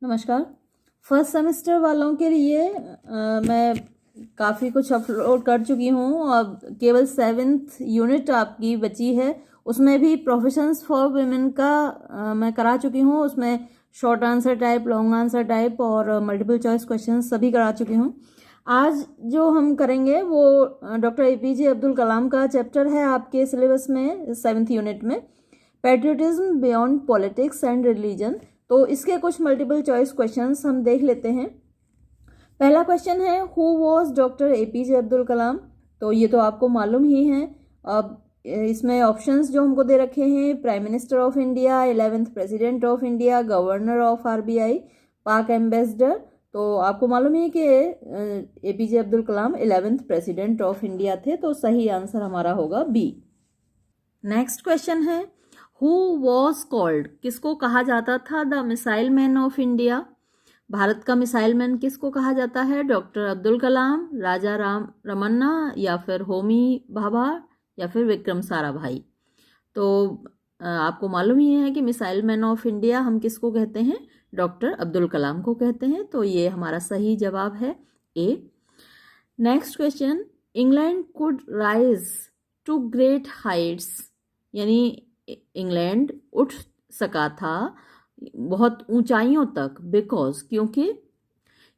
नमस्कार। First semester वालों के लिए मैं काफ़ी कुछ अपलोड कर चुकी हूँ। अब केवल 7th यूनिट आपकी बची है, उसमें भी प्रोफेशंस फॉर वुमेन का मैं करा चुकी हूँ। उसमें short answer type, long answer type और मल्टीपल चॉइस क्वेश्चन सभी करा चुकी हूँ। आज जो हम करेंगे वो डॉक्टर एपीजे अब्दुल कलाम का चैप्टर है आपके सिलेबस में 7th यूनिट में, patriotism beyond politics and religion. तो इसके कुछ मल्टीपल चॉइस क्वेश्चंस हम देख लेते हैं। पहला क्वेश्चन है, who was doctor APJ Abdul Kalam. तो ये तो आपको मालूम ही है। अब इसमें ऑप्शंस जो हमको दे रखे हैं, prime minister of India, 11th president of India, governor of RBI, पाक एम्बेसडर। तो आपको मालूम है कि APJ Abdul Kalam 11th president of India थे, तो सही आंसर हमारा होगा बी। नेक्स्ट क्वेश्चन है, हु वॉज कॉल्ड, किसको कहा जाता था the missile man of India. Bharat का मिसाइल मैन किसको कहा जाता है, डॉक्टर अब्दुल कलाम, राजा राम रमन्ना, या फिर होमी भाभा, या फिर विक्रम साराभाई। तो आपको मालूम ही है कि मिसाइल मैन ऑफ इंडिया हम किसको कहते हैं, डॉक्टर अब्दुल कलाम को कहते हैं। तो ये हमारा सही जवाब है A. Next question, England could rise to great heights, यानी इंग्लैंड उठ सका था बहुत ऊंचाइयों तक, बिकॉज, क्योंकि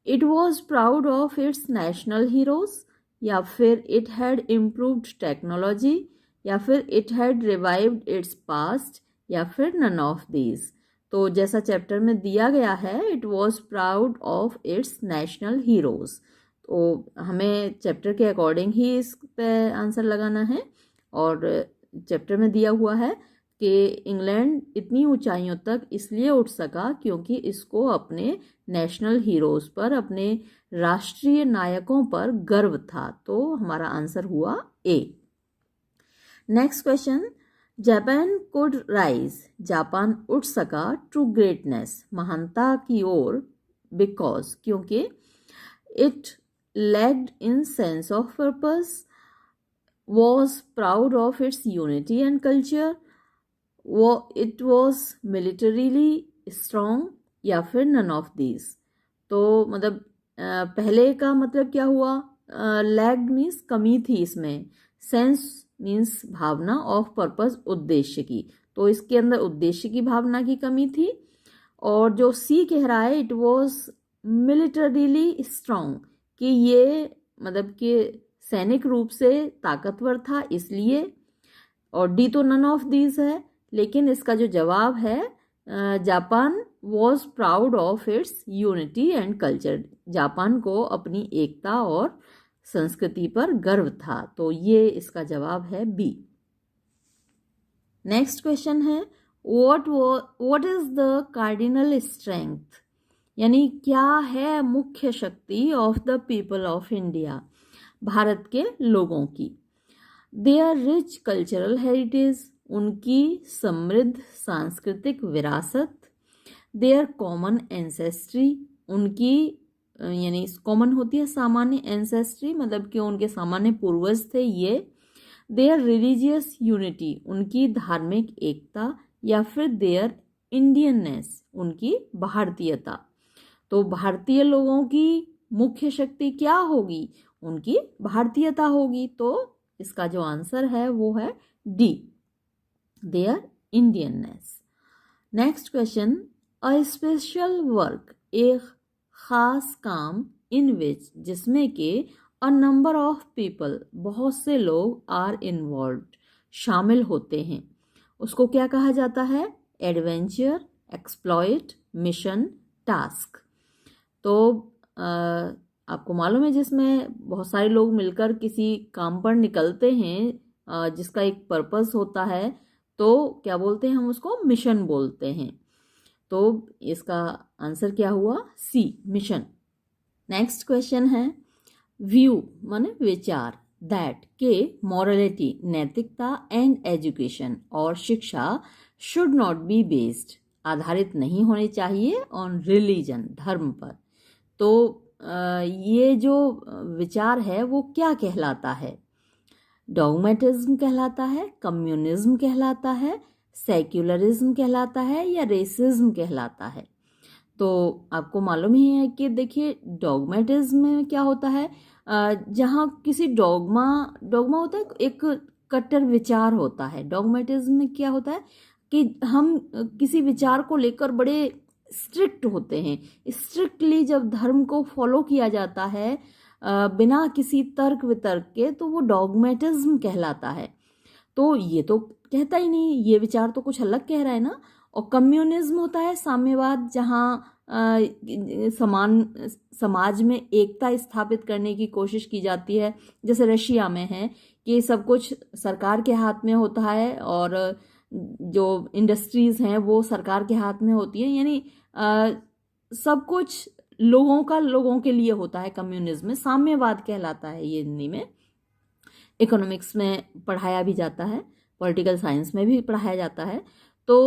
it was proud of its national heroes, या फिर इट हैड इम्प्रूव्ड टेक्नोलॉजी, या फिर it had revived its past, या फिर नन ऑफ दीज। तो जैसा चैप्टर में दिया गया है, it was proud of its national heroes. तो हमें चैप्टर के अकॉर्डिंग ही इस पे आंसर लगाना है। और चैप्टर में दिया हुआ है कि इंग्लैंड इतनी ऊंचाइयों तक इसलिए उठ सका क्योंकि इसको अपने नेशनल हीरोज पर, अपने राष्ट्रीय नायकों पर गर्व था। तो हमारा आंसर हुआ A. Next question, Japan could rise, Japan उठ सका टू ग्रेटनेस, महानता की ओर, बिकॉज, क्योंकि it lagged in sense of purpose, was proud of its unity and culture, it was militarily strong, या फिर none of these। तो मतलब पहले का मतलब क्या हुआ, लैग्ड मीन्स कमी थी इसमें, सेंस मीन्स भावना, ऑफ पर्पस उद्देश्य की। तो इसके अंदर उद्देश्य की भावना की कमी थी। और जो सी कह रहा है, इट वॉज मिलिटरीली स्ट्रांग, कि ये मतलब कि सैनिक रूप से ताकतवर था इसलिए। और डी तो नन ऑफ दीज है, लेकिन इसका जो जवाब है, Japan was proud of it's unity and culture, Japan को अपनी एकता और संस्कृति पर गर्व था। तो ये इसका जवाब है बी। नेक्स्ट क्वेश्चन है, what is the cardinal strength, यानी क्या है मुख्य शक्ति of the people of India, Bharat के लोगों की। देयर रिच कल्चरल हेरिटेज, उनकी समृद्ध सांस्कृतिक विरासत। देयर कॉमन एंसेस्ट्री, उनकी यानी कॉमन होती है सामान्य, एंसेस्ट्री मतलब कि उनके सामान्य पूर्वज थे ये। देयर रिलीजियस यूनिटी, उनकी धार्मिक एकता, या फिर देयर इंडियननेस, उनकी भारतीयता। तो भारतीय लोगों की मुख्य शक्ति क्या होगी, उनकी भारतीयता होगी। तो इसका जो आंसर है वो है D, their Indianness. Next question, a special work, एक खास काम, इन विच, जिसमें के अ नंबर ऑफ पीपल, बहुत से लोग, आर इन्वॉल्व्ड, शामिल होते हैं, उसको क्या कहा जाता है, एडवेंचर, एक्सप्लॉइट, मिशन, टास्क। तो आपको मालूम है जिसमें बहुत सारे लोग मिलकर किसी काम पर निकलते हैं, जिसका एक पर्पस होता है, तो क्या बोलते हैं हम उसको, मिशन बोलते हैं। तो इसका आंसर क्या हुआ, सी, मिशन। नेक्स्ट क्वेश्चन है, व्यू माने विचार, दैट के मॉरलिटी, नैतिकता, एंड एजुकेशन, और शिक्षा, शुड नॉट बी बेस्ड, आधारित नहीं होने चाहिए, ऑन रिलीजन, धर्म पर। तो ये जो विचार है वो क्या कहलाता है, डॉगमेटिज्म कहलाता है, कम्युनिज्म कहलाता है, सेक्युलरिज्म कहलाता है, या रेसिज्म कहलाता है। तो आपको मालूम ही है कि देखिए डॉगमेटिज्म में क्या होता है, जहाँ किसी डॉगमा होता है, एक कट्टर विचार होता है। डॉगमेटिज्म में क्या होता है कि हम किसी विचार को लेकर बड़े स्ट्रिक्ट होते हैं। स्ट्रिक्टली जब धर्म को फॉलो किया जाता है बिना किसी तर्क वितर्क के, तो वो डॉगमेटिज्म कहलाता है। तो ये तो कहता ही नहीं, ये विचार तो कुछ अलग कह रहा है ना। और कम्युनिज्म होता है साम्यवाद, जहाँ समाज में एकता स्थापित करने की कोशिश की जाती है, जैसे रशिया में है कि सब कुछ सरकार के हाथ में होता है और जो इंडस्ट्रीज हैं वो सरकार के हाथ में होती है, यानी सब कुछ लोगों के लिए होता है। कम्युनिज्म में साम्यवाद कहलाता है ये, हिंदी में इकोनॉमिक्स में पढ़ाया भी जाता है, पॉलिटिकल साइंस में भी पढ़ाया जाता है। तो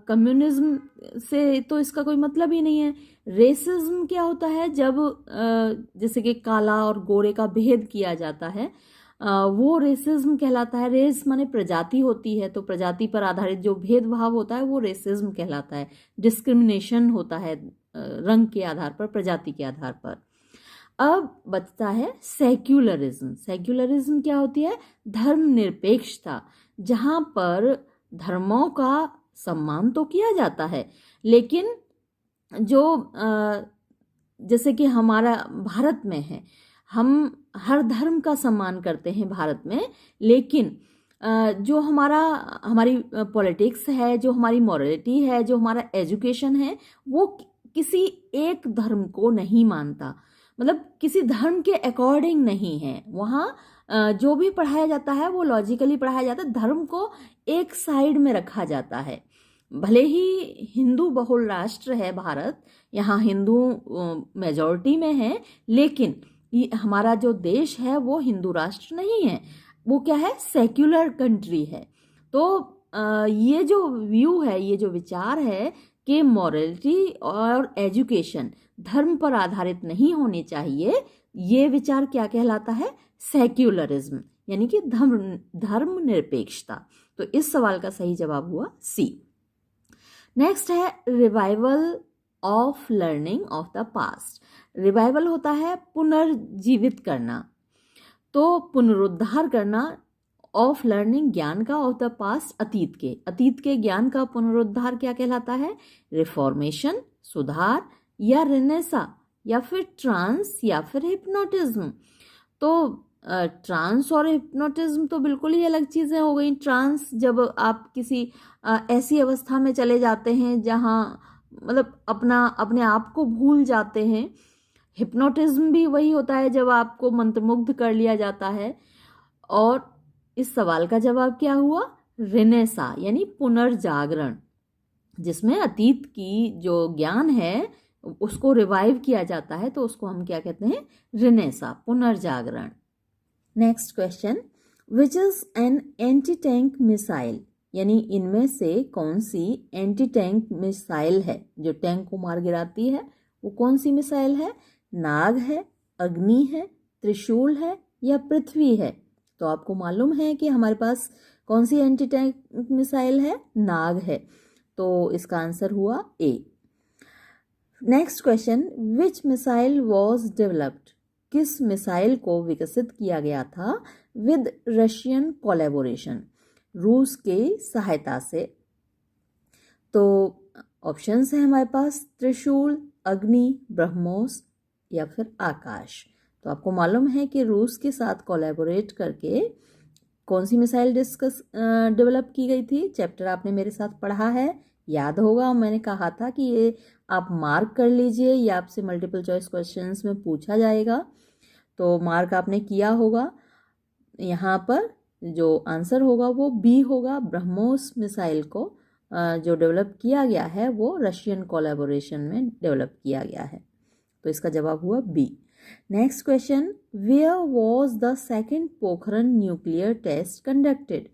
कम्युनिज्म से तो इसका कोई मतलब ही नहीं है। रेसिज्म क्या होता है, जब जैसे कि काला और गोरे का भेद किया जाता है, वो रेसिज्म कहलाता है। रेस माने प्रजाति होती है, तो प्रजाति पर आधारित जो भेदभाव होता है वो रेसिज्म कहलाता है। डिस्क्रिमिनेशन होता है रंग के आधार पर, प्रजाति के आधार पर। अब बचता है सेक्युलरिज्म। सेक्युलरिज्म क्या होती है, धर्मनिरपेक्षता, जहां पर धर्मों का सम्मान तो किया जाता है, लेकिन जो जैसे कि हमारा भारत में है, हम हर धर्म का सम्मान करते हैं भारत में, लेकिन जो हमारी पॉलिटिक्स है, जो हमारी मॉरलिटी है, जो हमारा एजुकेशन है, वो किसी एक धर्म को नहीं मानता, मतलब किसी धर्म के अकॉर्डिंग नहीं है। वहाँ जो भी पढ़ाया जाता है वो लॉजिकली पढ़ाया जाता है, धर्म को एक साइड में रखा जाता है। भले ही हिंदू बहुल राष्ट्र है भारत, यहाँ हिंदू मेजॉरिटी में है, लेकिन हमारा जो देश है वो हिंदू राष्ट्र नहीं है, वो क्या है, सेक्युलर कंट्री है। तो ये जो व्यू है, ये जो विचार है कि मॉरलिटी और एजुकेशन धर्म पर आधारित नहीं होनी चाहिए, ये विचार क्या कहलाता है, सेक्युलरिज्म, यानी कि धर्म निरपेक्षता। तो इस सवाल का सही जवाब हुआ सी। नेक्स्ट है revival of learning of the past. Revival होता है पुनर्जीवित करना, तो पुनरुद्धार करना ऑफ लर्निंग, ज्ञान का, ऑफ द पास्ट, अतीत के ज्ञान का पुनरुद्धार क्या कहलाता है, रिफॉर्मेशन, सुधार, या रिनेसा, या फिर ट्रांस, या फिर हिप्नोटिज्म। तो ट्रांस और हिप्नोटिज्म तो बिल्कुल ही अलग चीज़ें हो गई। ट्रांस जब आप किसी ऐसी अवस्था में चले जाते हैं जहाँ मतलब अपने आप को भूल जाते हैं। हिप्नोटिज्म भी वही होता है जब आपको मंत्रमुग्ध कर लिया जाता है। और इस सवाल का जवाब क्या हुआ, रिनेसा, यानी पुनर्जागरण, जिसमें अतीत की जो ज्ञान है उसको रिवाइव किया जाता है, तो उसको हम क्या कहते हैं, रिनेसा, पुनर्जागरण। Next question, which is an anti tank missile, यानी इनमें से कौन सी एंटी टैंक मिसाइल है जो टैंक को मार गिराती है, वो कौन सी मिसाइल है, नाग है, अग्नि है, त्रिशूल है, या पृथ्वी है। तो आपको मालूम है कि हमारे पास कौन सी एंटी टैंक मिसाइल है, नाग है, तो इसका आंसर हुआ A. Next question, which missile was developed, किस मिसाइल को विकसित किया गया था विद रशियन कोलैबोरेशन, रूस के सहायता से। तो ऑप्शंस हैं हमारे पास, त्रिशूल, अग्नि, ब्रह्मोस, या फिर आकाश। तो आपको मालूम है कि रूस के साथ कोलैबोरेट करके कौन सी मिसाइल डेवलप की गई थी, चैप्टर आपने मेरे साथ पढ़ा है, याद होगा। मैंने कहा था कि ये आप मार्क कर लीजिए, ये आपसे मल्टीपल चॉइस क्वेश्चंस में पूछा जाएगा, तो मार्क आपने किया होगा। यहाँ पर जो आंसर होगा वो बी होगा, ब्रह्मोस मिसाइल को जो डेवलप किया गया है वो रशियन कोलैबोरेशन में डेवलप किया गया है, तो इसका जवाब हुआ B. Next question, where was the second Pokhran nuclear test conducted,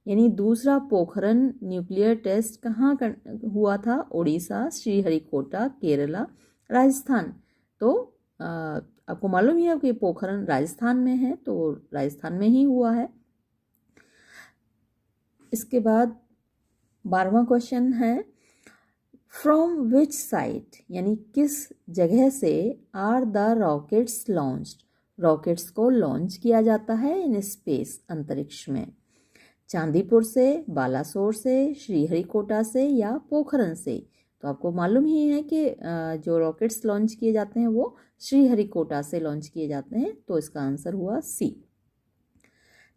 यानी दूसरा पोखरन न्यूक्लियर टेस्ट कहाँ हुआ था, उड़ीसा, श्रीहरिकोटा, केरला, राजस्थान। तो आपको मालूम ही है कि पोखरन राजस्थान में है, तो राजस्थान में ही हुआ है। इसके बाद 12वां क्वेश्चन है, फ्रॉम विच साइट यानी किस जगह से are the rockets launched, rockets को लॉन्च किया जाता है इन स्पेस, अंतरिक्ष में। चांदीपुर से, बालासोर से, श्रीहरिकोटा से या पोखरन से। तो आपको मालूम ही है कि जो रॉकेट्स लॉन्च किए जाते हैं वो श्रीहरिकोटा से लॉन्च किए जाते हैं, तो इसका आंसर हुआ C.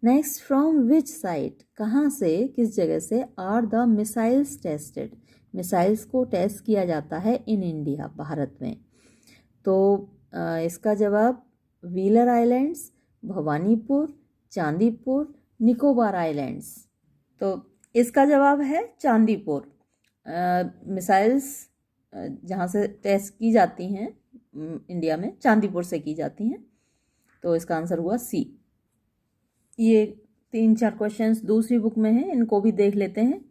Next, from which site, कहाँ से, किस जगह से are the missiles tested, missiles को टेस्ट किया जाता है इन इंडिया, भारत में। तो इसका जवाब wheeler islands, Bhawanipur, Chandipur, Nicobar islands. तो इसका जवाब है चांदीपुर। मिसाइल्स जहाँ से टेस्ट की जाती हैं इंडिया में, चांदीपुर से की जाती हैं, तो इसका आंसर हुआ सी। ये 3-4 क्वेश्चंस दूसरी बुक में हैं, इनको भी देख लेते हैं।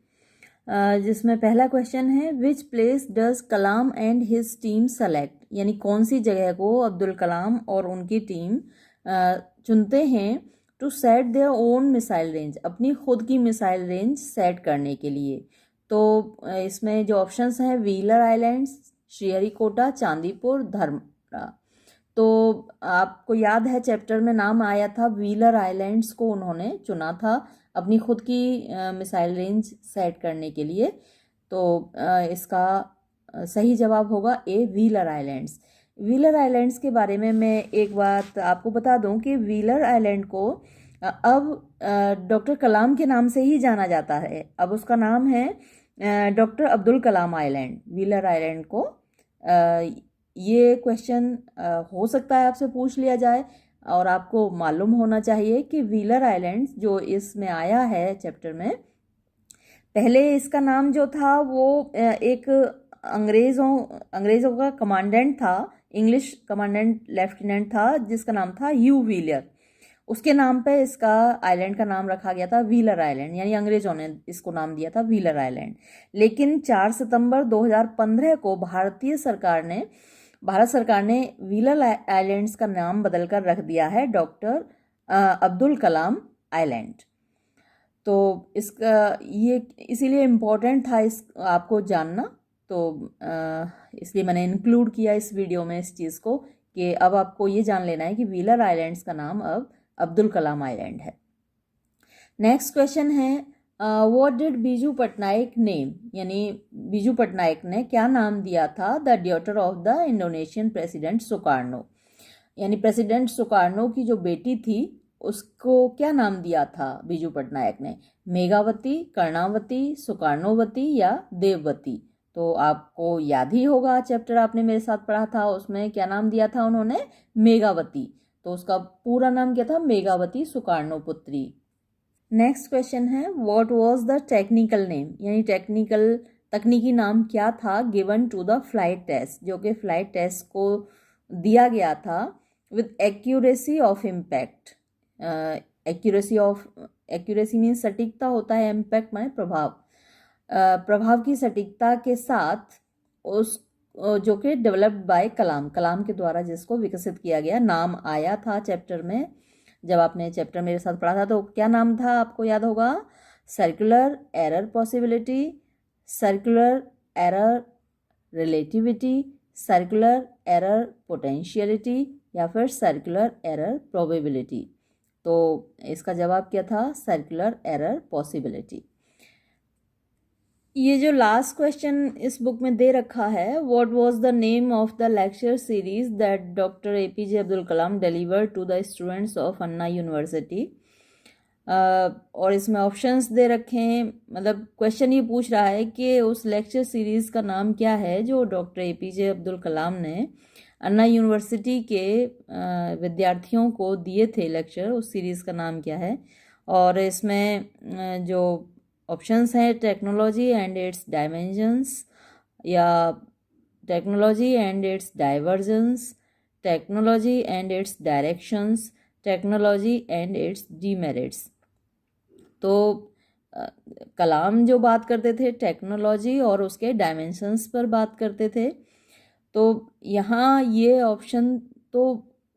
जिसमें पहला क्वेश्चन है, which place does Kalam and his team select, यानी कौन सी जगह को अब्दुल कलाम और उनकी टीम चुनते हैं to set their own missile range, अपनी खुद की मिसाइल रेंज सेट करने के लिए। तो इसमें जो ऑप्शंस हैं, व्हीलर आइलैंड्स, श्रीहरिकोटा, चांदीपुर, धर्मरा। तो आपको याद है चैप्टर में नाम आया था, व्हीलर आइलैंड्स को उन्होंने चुना था अपनी खुद की मिसाइल रेंज सेट करने के लिए। तो इसका सही जवाब होगा ए, व्हीलर आइलैंड्स। व्हीलर आइलैंड्स के बारे में मैं एक बात आपको बता दूं कि व्हीलर आइलैंड को अब डॉक्टर कलाम के नाम से ही जाना जाता है। अब उसका नाम है doctor Abdul Kalam island, wheeler island को। ये क्वेश्चन हो सकता है आपसे पूछ लिया जाए, और आपको मालूम होना चाहिए कि व्हीलर आइलैंड जो इसमें आया है चैप्टर में, पहले इसका नाम जो था वो एक अंग्रेज़ों का कमांडेंट था, इंग्लिश कमांडेंट लेफ्टिनेंट था, जिसका नाम था ह्यू व्हीलर। उसके नाम पे इसका आइलैंड का नाम रखा गया था व्हीलर आइलैंड, यानी अंग्रेजों ने इसको नाम दिया था व्हीलर आइलैंड। लेकिन 4 सितंबर 2015 को भारत सरकार ने व्हीलर आइलैंड्स का नाम बदलकर रख दिया है डॉक्टर अब्दुल कलाम आइलैंड। तो इसका ये इसीलिए इम्पोर्टेंट था इस आपको जानना, तो इसलिए मैंने इंक्लूड किया इस वीडियो में इस चीज़ को, कि अब आपको ये जान लेना है कि व्हीलर आइलैंड्स का नाम अब अब्दुल कलाम आइलैंड है। नेक्स्ट क्वेश्चन है, what did Biju Patnaik name, यानी बीजू पटनायक ने क्या नाम दिया था the daughter of the Indonesian president Sukarno, यानी प्रेसिडेंट सुकार्नो की जो बेटी थी उसको क्या नाम दिया था बीजू पटनायक ने? मेघावती, कर्णावती, सुकार्णोवती या देववती। तो आपको याद ही होगा, चैप्टर आपने मेरे साथ पढ़ा था, उसमें क्या नाम दिया था उन्होंने? मेघावती। तो उसका पूरा नाम क्या था? Megawati Sukarnoputri. नेक्स्ट क्वेश्चन है, what was the technical name, यानी तकनीकी नाम क्या था given to the flight test, जो कि फ्लाइट टेस्ट को दिया गया था with accuracy of impact. Accuracy means सटीकता होता है, इम्पैक्ट माने प्रभाव की सटीकता के साथ, उस जो कि डेवलप्ड बाय कलाम के द्वारा जिसको विकसित किया गया। नाम आया था चैप्टर में, जब आपने चैप्टर मेरे साथ पढ़ा था तो क्या नाम था आपको याद होगा? Circular error possibility, circular error relativity, circular error potentiality या फिर सर्कुलर एरर प्रोबेबिलिटी। तो इसका जवाब क्या था? Circular error possibility. ये जो लास्ट क्वेश्चन इस बुक में दे रखा है, what was the name of the lecture series that doctor APJ Abdul Kalam deliver to the students of Anna university. और इसमें ऑप्शंस दे रखे हैं, मतलब क्वेश्चन ये पूछ रहा है कि उस लेक्चर सीरीज़ का नाम क्या है जो डॉक्टर एपीजे अब्दुल कलाम ने अन्ना यूनिवर्सिटी के विद्यार्थियों को दिए थे लेक्चर, उस सीरीज़ का नाम क्या है? और इसमें जो ऑप्शंस हैं, टेक्नोलॉजी एंड इट्स डायमेंशंस, या technology and it's divergence, technology and it's directions, technology and it's demerits. तो कलाम जो बात करते थे टेक्नोलॉजी और उसके डायमेंशंस पर बात करते थे। तो यहाँ ये ऑप्शन तो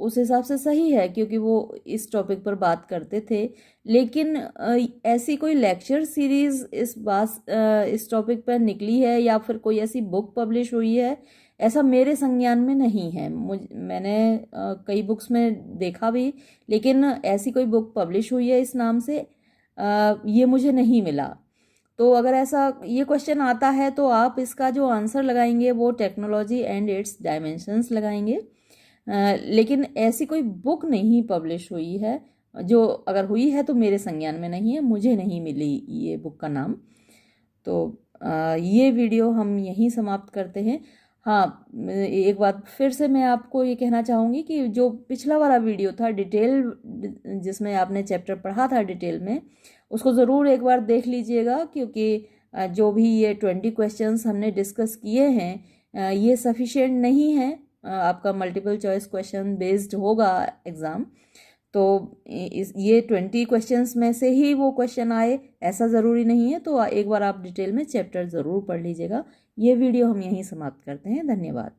उस हिसाब से सही है क्योंकि वो इस टॉपिक पर बात करते थे। लेकिन ऐसी कोई लेक्चर सीरीज इस टॉपिक पर निकली है या फिर कोई ऐसी बुक पब्लिश हुई है, ऐसा मेरे संज्ञान में नहीं है। मैंने कई बुक्स में देखा भी, लेकिन ऐसी कोई बुक पब्लिश हुई है इस नाम से ये मुझे नहीं मिला। तो अगर ऐसा ये क्वेश्चन आता है तो आप इसका जो आंसर लगाएंगे वो टेक्नोलॉजी एंड इट्स डायमेंशंस लगाएंगे। लेकिन ऐसी कोई बुक नहीं पब्लिश हुई है, जो अगर हुई है तो मेरे संज्ञान में नहीं है, मुझे नहीं मिली ये बुक का नाम। तो ये वीडियो हम यहीं समाप्त करते हैं। हाँ, एक बात फिर से मैं आपको ये कहना चाहूँगी कि जो पिछला वाला वीडियो था डिटेल, जिसमें आपने चैप्टर पढ़ा था डिटेल में, उसको ज़रूर एक बार देख लीजिएगा क्योंकि जो भी ये 20 क्वेश्चंस हमने डिस्कस किए हैं ये सफिशिएंट नहीं है। आपका मल्टीपल चॉइस क्वेश्चन बेस्ड होगा एग्ज़ाम, तो ये 20 क्वेश्चंस में से ही वो क्वेश्चन आए ऐसा ज़रूरी नहीं है। तो एक बार आप डिटेल में चैप्टर ज़रूर पढ़ लीजिएगा। ये वीडियो हम यहीं समाप्त करते हैं। धन्यवाद।